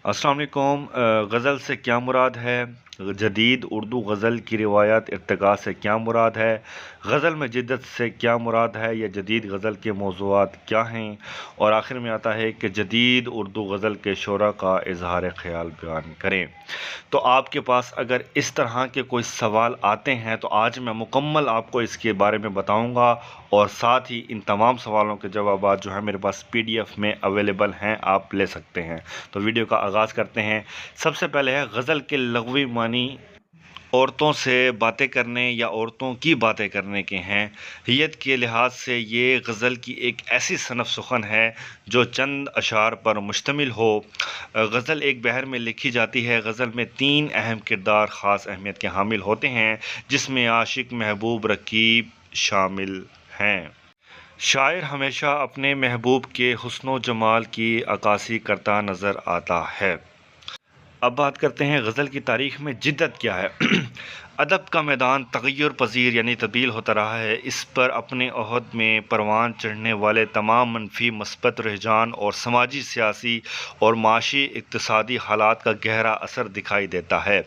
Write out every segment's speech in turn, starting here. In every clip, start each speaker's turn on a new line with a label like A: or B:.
A: अस्सलाम वालेकुम। गज़ल से क्या मुराद है? जदीद उर्दू गज़ल की रिवायत इर्तिक़ा से क्या मुराद है? गज़ल में जिद्दत से क्या मुराद है? या जदीद गज़ल के मौज़ूआत क्या हैं? और आखिर में आता है कि जदीद उर्दू गज़ल के शोरा का इज़हार ख़याल बयान करें। तो आपके पास अगर इस तरह के कोई सवाल आते हैं तो आज मैं मुकम्मल आपको इसके बारे में बताऊंगा, और साथ ही इन तमाम सवालों के जवाब जो है मेरे पास PDF में अवेलेबल हैं, आप ले सकते हैं। तो वीडियो का आगाज़ करते हैं। सबसे पहले है गज़ल के लग़वी मानी औरतों से बातें करने या औरतों की बातें करने के हैं। हियत के लिहाज से ये गज़ल की एक ऐसी सनफ़ सुख़न है जो चंद अशार पर मुश्तमिल हो। गज़ल एक बहर में लिखी जाती है। गज़ल में 3 अहम किरदार ख़ास अहमियत के हामिल होते हैं, जिसमें आशिक, महबूब, रकीब शामिल हैं। शायर हमेशा अपने महबूब के हुस्न व जमाल की अक्कासी करता नज़र आता है। अब बात करते हैं गज़ल की तारीख़ में जिद्दत क्या है। अदब का मैदान तग़य्युर पज़ीर यानी तब्दील होता रहा है। इस पर अपने ओहद में परवान चढ़ने वाले तमाम मनफी मस्बत रुझान और समाजी, सियासी और माशी इक़्तिसादी हालात का गहरा असर दिखाई देता है।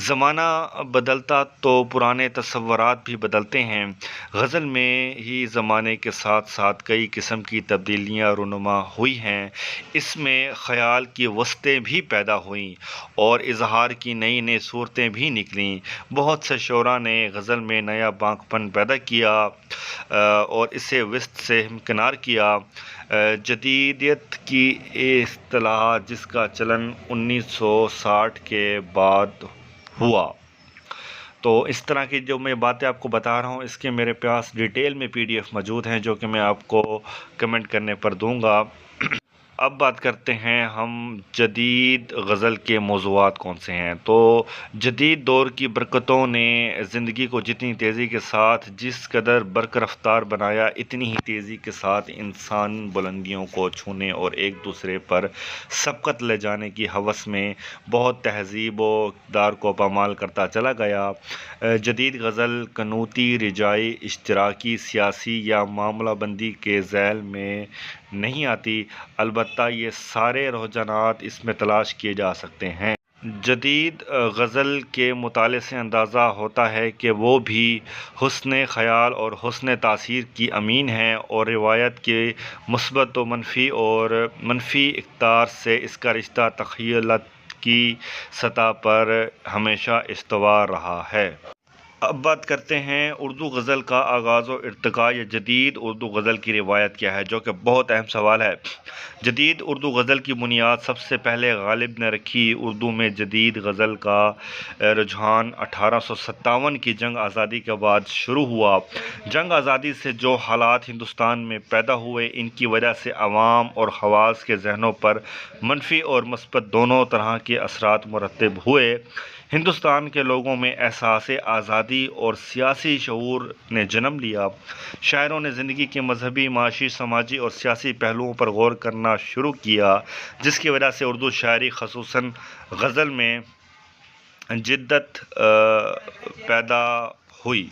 A: ज़माना बदलता तो पुराने तसव्वुरात भी बदलते हैं। गज़ल में ही ज़माने के साथ साथ कई किस्म की तब्दीलियाँ रूनुमा हुई हैं। इसमें ख़याल की वसतें भी पैदा हुईं और इज़हार की नई नई सूरतें भी निकलीं। बहुत से शोरा ने गज़ल में नया बांकपन पैदा किया और इसे वस्त से हमकिनार किया। जदीदियत की इस्तिलाह जिसका चलन 1960 के बाद हुआ। तो इस तरह की जो मैं बातें आपको बता रहा हूँ, इसके मेरे पास डिटेल में PDF मौजूद हैं, जो कि मैं आपको कमेंट करने पर दूंगा। अब बात करते हैं हम जदीद गज़ल के मौज़ूआत कौन से हैं। तो जदीद दौर की बरकतों ने ज़िंदगी को जितनी तेज़ी के साथ जिस कदर बरक़रार बनाया, इतनी ही तेज़ी के साथ इंसान बुलंदियों को छूने और एक दूसरे पर सबक़त ले जाने की हवस में बहुत तहज़ीब व इक़्तिदार को पामाल करता चला गया। जदीद गज़ल कनूती, रिजाई, इश्तराकी, सियासी या मामला बंदी के ज़ैल में नहीं आती, अलबत्ता ये सारे रुझानात इसमें तलाश किए जा सकते हैं। जदीद गज़ल के मुताले से अंदाज़ा होता है कि वो भी हुस्न ख़याल और हुस्न तासीर की अमीन हैं, और रिवायत के मुस्बत व मनफ़ी इक़्तिदार से इसका रिश्ता तख़य्युलात की सतह पर हमेशा इस्तवार रहा है। अब बात करते हैं उर्दू गज़ल का आगाज़ व इर्तिक़ा या जदीद उर्दू गज़ल की रिवायत क्या है, जो कि बहुत अहम सवाल है। जदीद उर्दू गज़ल की बुनियाद सबसे पहले गालिब ने रखी। उर्दू में जदीद गज़ल का रुझान 1857 की जंग आज़ादी के बाद शुरू हुआ। जंग आज़ादी से जो हालात हिंदुस्तान में पैदा हुए, इनकी वजह से अवाम और ख़वास के जहनों पर मनफ़ी और मुस्बत दोनों तरह के असरात मुरतब हुए। हिंदुस्तान के लोगों में एहसास आज़ादी और सियासी शऊर ने जन्म लिया। शायरों ने ज़िंदगी के मजहबी, माशी, समाजी और सियासी पहलुओं पर गौर करना शुरू किया, जिसकी वजह से उर्दू शायरी ख़ुसूसन गज़ल में जिद्दत पैदा हुई।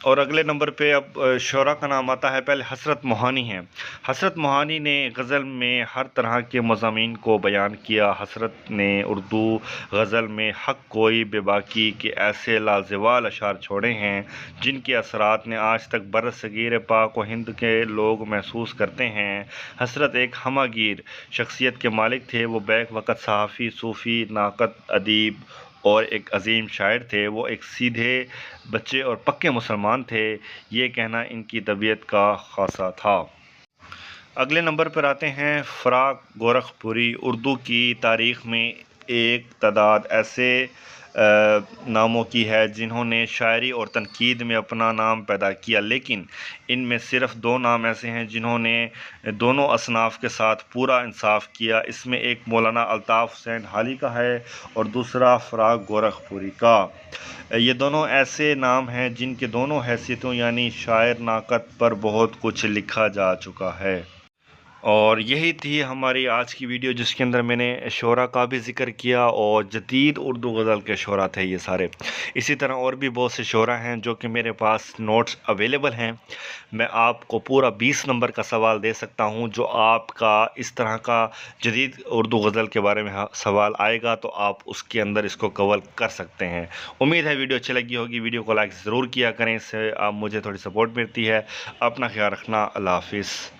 A: और अगले नंबर पे अब शोरा का नाम आता है। पहले हसरत मोहानी हैं। हसरत मोहानी ने गज़ल में हर तरह के मज़ामीन को बयान किया। हसरत ने उर्दू गज़ल में हक़ कोई बेबाकी के ऐसे लाज़वाल अशार छोड़े हैं, जिनके असरात ने आज तक बरसगीर पाक व हिंद के लोग महसूस करते हैं। हसरत एक हमागीर शख्सियत के मालिक थे। वो बैक वक़्त सहाफ़ी, सूफ़ी, नाक़द, अदीब और एक अजीम शायर थे। वो एक सीधे बच्चे और पक्के मुसलमान थे। ये कहना इनकी तबीयत का ख़ासा था। अगले नंबर पर आते हैं फ़राग़ गोरखपुरी। उर्दू की तारीख़ में एक तादाद ऐसे नामों की है जिन्होंने शायरी और तनकीद में अपना नाम पैदा किया, लेकिन इनमें सिर्फ़ 2 नाम ऐसे हैं जिन्होंने दोनों असनाफ़ के साथ पूरा इंसाफ़ किया। इसमें एक मौलाना अल्ताफ़ हुसैन हाली का है और दूसरा फ़राग़ गोरखपुरी का। ये दोनों ऐसे नाम हैं जिनके दोनों हैसियतों यानी शायर, नाक़द पर बहुत कुछ लिखा जा चुका है। اور یہی تھی ہماری آج کی ویڈیو، جس کے اندر میں نے شعراء کا بھی ذکر کیا اور جدید اردو غزل کے شعراء تھے یہ سارے۔ اسی طرح اور بھی بہت سے شعراء ہیں جو کہ میرے پاس نوٹس اویلیبل ہیں۔ میں آپ کو پورا 20 نمبر کا سوال دے سکتا ہوں، جو آپ کا اس طرح کا جدید اردو غزل کے بارے میں سوال آئے گا تو آپ اس کے اندر اس کو کور کر سکتے ہیں۔ امید ہے ویڈیو اچھی لگی ہوگی، ویڈیو کو لائک ضرور کیا کریں، اس سے آپ مجھے تھوڑی سپورٹ ملتی ہے۔ اپنا خیال رکھنا، اللہ حافظ۔